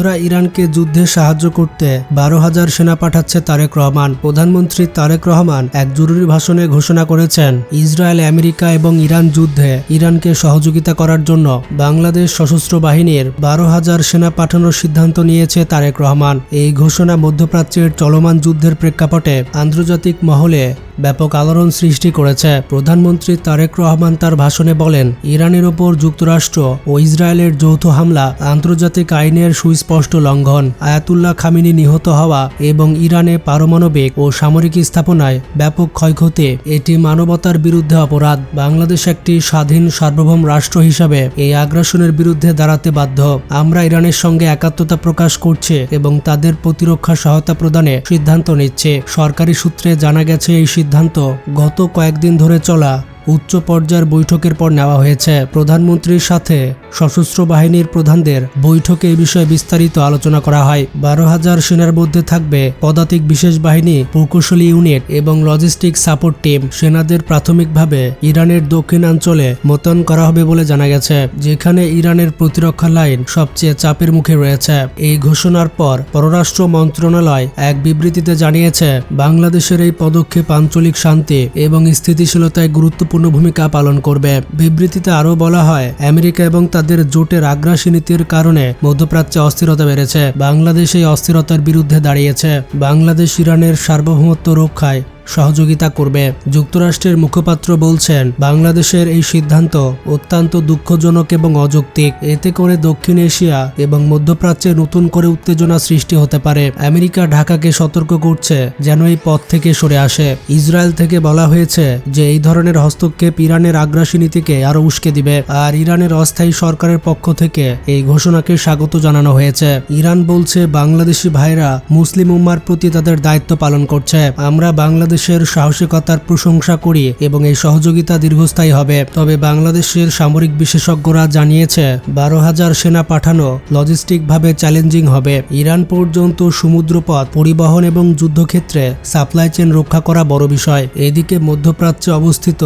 বন্ধুরা, ইরানকে যুদ্ধে সাহায্য করতে 12,000 সেনা পাঠাচ্ছে তারেক রহমান। প্রধানমন্ত্রী তারেক রহমান এক জরুরি ভাষণে ঘোষণা করেছেন, ইসরায়েল, আমেরিকা এবং ইরান যুদ্ধে ইরানকে সহযোগিতা করার জন্য বাংলাদেশ সশস্ত্র বাহিনীর 12,000 সেনা পাঠানোর সিদ্ধান্ত নিয়েছে তারেক রহমান। এই ঘোষণা মধ্যপ্রাচ্যের চলমান যুদ্ধের প্রেক্ষাপটে আন্তর্জাতিক মহলে ব্যাপক আলোড়ন সৃষ্টি করেছে। প্রধানমন্ত্রী তারেক রহমান তার ভাষণে বলেন, ইরানের ওপর যুক্তরাষ্ট্র ও ইসরায়েলের যৌথ হামলা আন্তর্জাতিক আইনের সুস্পষ্ট লঙ্ঘন। আয়াতুল্লাহ খামিনি নিহত হওয়া এবং ইরানে পারমাণবিক ও সামরিক স্থাপনায় ব্যাপক ক্ষয়ক্ষতি এটি মানবতার বিরুদ্ধে অপরাধ। বাংলাদেশ একটি স্বাধীন সার্বভৌম রাষ্ট্র হিসাবে এই আগ্রাসনের বিরুদ্ধে দাঁড়াতে বাধ্য। আমরা ইরানের সঙ্গে একাত্মতা প্রকাশ করছি এবং তাদের প্রতিরক্ষা সহায়তা প্রদানে সিদ্ধান্ত নিচ্ছে। সরকারি সূত্রে জানা গেছে, এই সিদ্ধান্ত গত কয়েকদিন ধরে চলা উচ্চ পর্যায়ের বৈঠকের পর নেওয়া হয়েছে। প্রধানমন্ত্রীর সাথে সশস্ত্র বাহিনীর প্রধানদের বৈঠকে এই বিষয়ে বিস্তারিত আলোচনা করা হয়। 12,000 সেনার মধ্যে থাকবে পদাতিক বিশেষ বাহিনী, প্রকৌশলী ইউনিট এবং লজিস্টিক সাপোর্ট টিম। সেনাদের প্রাথমিকভাবে ইরানের দক্ষিণাঞ্চলে মোতায়েন করা হবে বলে জানা গেছে, যেখানে ইরানের প্রতিরক্ষা লাইন সবচেয়ে চাপের মুখে রয়েছে। এই ঘোষণার পর পররাষ্ট্র মন্ত্রণালয় এক বিবৃতিতে জানিয়েছে, বাংলাদেশের এই পদক্ষেপ আঞ্চলিক শান্তি এবং স্থিতিশীলতায় গুরুত্বপূর্ণ ভূমিকা পালন করবে। বিবৃতিতে আরও বলা হয়, আমেরিকা এবং তাদের জোটের আগ্রাসী নীতির কারণে মধ্যপ্রাচ্যে অস্থিরতা বেড়েছে। বাংলাদেশ এই অস্থিরতার বিরুদ্ধে দাঁড়িয়েছে। বাংলাদেশ ইরানের সার্বভৌমত্ব রক্ষায় সহযোগিতা করবে। যুক্তরাষ্ট্রের মুখপাত্র বলছেন, বাংলাদেশের এই সিদ্ধান্ত অত্যন্ত দুঃখজনক এবং অযৌক্তিক। এতে করে দক্ষিণ এশিয়া এবং মধ্যপ্রাচ্যে নতুন করে উত্তেজনা সৃষ্টি হতে পারে। আমেরিকা ঢাকাকে সতর্ক করছে যেন এই পথ থেকে সরে আসে। ইসরায়েল থেকে বলা হয়েছে যে এই ধরনের হস্তক্ষেপ ইরানের আগ্রাসী নীতিকে আরো উস্কে দিবে। আর ইরানের অস্থায়ী সরকারের পক্ষ থেকে এই ঘোষণাকে স্বাগত জানানো হয়েছে। ইরান বলছে, বাংলাদেশি ভাইরা মুসলিম উম্মার প্রতি তাদের দায়িত্ব পালন করছে। আমরা বাংলাদেশের সাহসিকতার প্রশংসা করি এবং এই সহযোগিতা দীর্ঘস্থায়ী হবে। তবে বাংলাদেশের সামরিক বিশেষজ্ঞরা জানিয়েছে, 12,000 সেনা পাঠানো লজিস্টিকভাবে চ্যালেঞ্জিং হবে। ইরান পর্যন্ত সমুদ্রপথ পরিবহন এবং যুদ্ধক্ষেত্রে সাপ্লাই চেইন রক্ষা করা বড় বিষয়। এদিকে মধ্যপ্রাচ্যে অবস্থিত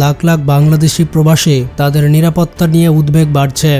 লাখ লাখ বাংলাদেশি প্রবাসী তাদের নিরাপত্তা নিয়ে উদ্বেগ বাড়ছে।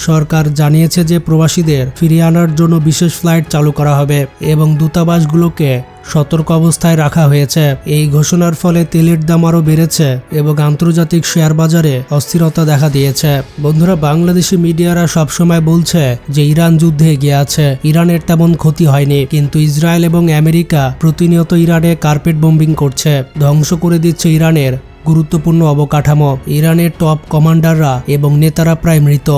সরকার জানিয়েছে যে প্রবাসীদের ফিরিয়ে আনার জন্য বিশেষ ফ্লাইট চালু করা হবে এবং দূতাবাসগুলোকে সতর্ক অবস্থায় রাখা হয়েছে। এই ঘোষণার ফলে তেলের দাম আরও বেড়েছে এবং আন্তর্জাতিক শেয়ার বাজারে অস্থিরতা দেখা দিয়েছে। বন্ধুরা, বাংলাদেশি মিডিয়ারা সবসময় বলছে যে ইরান যুদ্ধে এগিয়ে আছে, ইরানের তেমন ক্ষতি হয়নি, কিন্তু ইসরায়েল এবং আমেরিকা প্রতিনিয়ত ইরানে কার্পেট বোম্বিং করছে, ধ্বংস করে দিচ্ছে ইরানের গুরুত্বপূর্ণ অবকাঠামো। ইরানের টপ কমান্ডাররা এবং নেতারা প্রায় মৃত।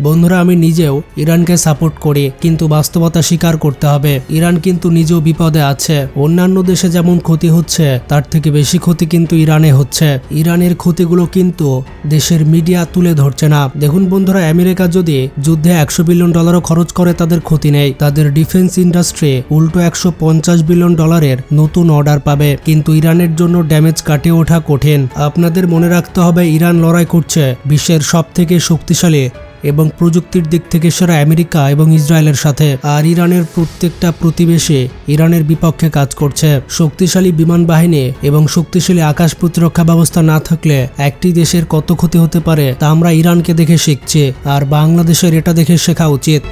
বন্ধুরা, আমি নিজেও ইরানকে সাপোর্ট করি, কিন্তু বাস্তবতা স্বীকার করতে হবে, ইরান কিন্তু নিজেও বিপদে আছে। অন্যান্য দেশে যেমন ক্ষতি হচ্ছে তার থেকে বেশি ক্ষতি কিন্তু ইরানে হচ্ছে। ইরানের ক্ষতিগুলো কিন্তু দেশের মিডিয়া তুলে ধরছে না। দেখুন বন্ধুরা, আমেরিকা যদি যুদ্ধে $100 বিলিয়ন খরচ করে, তাদের ক্ষতি নেই। তাদের ডিফেন্স ইন্ডাস্ট্রি উল্টো $150 বিলিয়ন নতুন অর্ডার পাবে। কিন্তু ইরানের জন্য ড্যামেজ কাটে ওঠা কঠিন। আপনাদের মনে রাখতে হবে, ইরান লড়াই করছে বিশ্বের সবথেকে শক্তিশালী এবং প্রযুক্তির দিক থেকে সেরা আমেরিকা এবং ইসরায়েলের সাথে। আর ইরানের প্রত্যেকটা প্রতিবেশী ইরানের বিপক্ষে কাজ করছে। শক্তিশালী বিমান বাহিনী এবং শক্তিশালী আকাশ প্রতিরক্ষা ব্যবস্থা না থাকলে একটি দেশের কত ক্ষতি হতে পারে তা আমরা ইরানকে দেখে শিখছি, আর বাংলাদেশের এটা দেখে শেখা উচিত।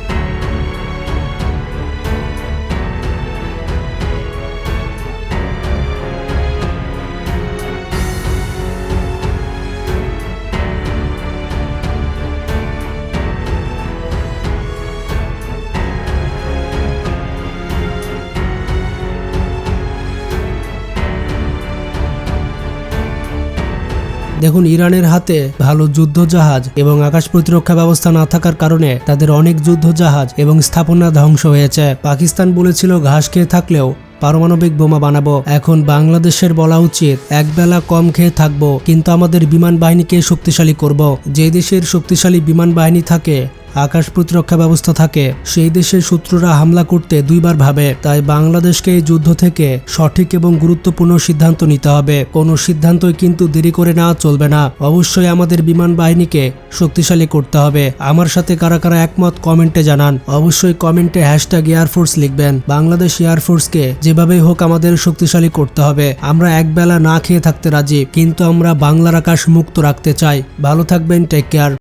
দেখুন, ইরানের হাতে ভালো যুদ্ধ জাহাজ এবং আকাশ প্রতিরক্ষা ব্যবস্থা না থাকার কারণে তাদের অনেক যুদ্ধ জাহাজ এবং স্থাপনা ধ্বংস হয়েছে। পাকিস্তান বলেছিল ঘাস খেয়ে থাকলেও পারমাণবিক বোমা বানাবো। এখন বাংলাদেশের বলা উচিত, একবেলা কম খেয়ে থাকবো কিন্তু আমাদের বিমান বাহিনীকে শক্তিশালী করব। যে দেশের শক্তিশালী বিমান বাহিনী থাকে, আকাশ প্রতিরক্ষা ব্যবস্থা থাকে, সেই দেশের শত্রুরা হামলা করতে দুইবার ভাবে। তাই বাংলাদেশকে এই যুদ্ধ থেকে সঠিক এবং গুরুত্বপূর্ণ সিদ্ধান্ত নিতে হবে। কোনো সিদ্ধান্তই কিন্তু দেরি করে নেওয়া চলবে না। অবশ্যই আমাদের বিমান বাহিনীকে শক্তিশালী করতে হবে। আমার সাথে কারা কারা একমত কমেন্টে জানান। অবশ্যই কমেন্টে #এয়ারফোর্স লিখবেন। বাংলাদেশ এয়ারফোর্সকে যেভাবেই হোক আমাদের শক্তিশালী করতে হবে। আমরা একবেলা না খেয়ে থাকতে রাজি, কিন্তু আমরা বাংলার আকাশ মুক্ত রাখতে চাই। ভালো থাকবেন, টেক কেয়ার।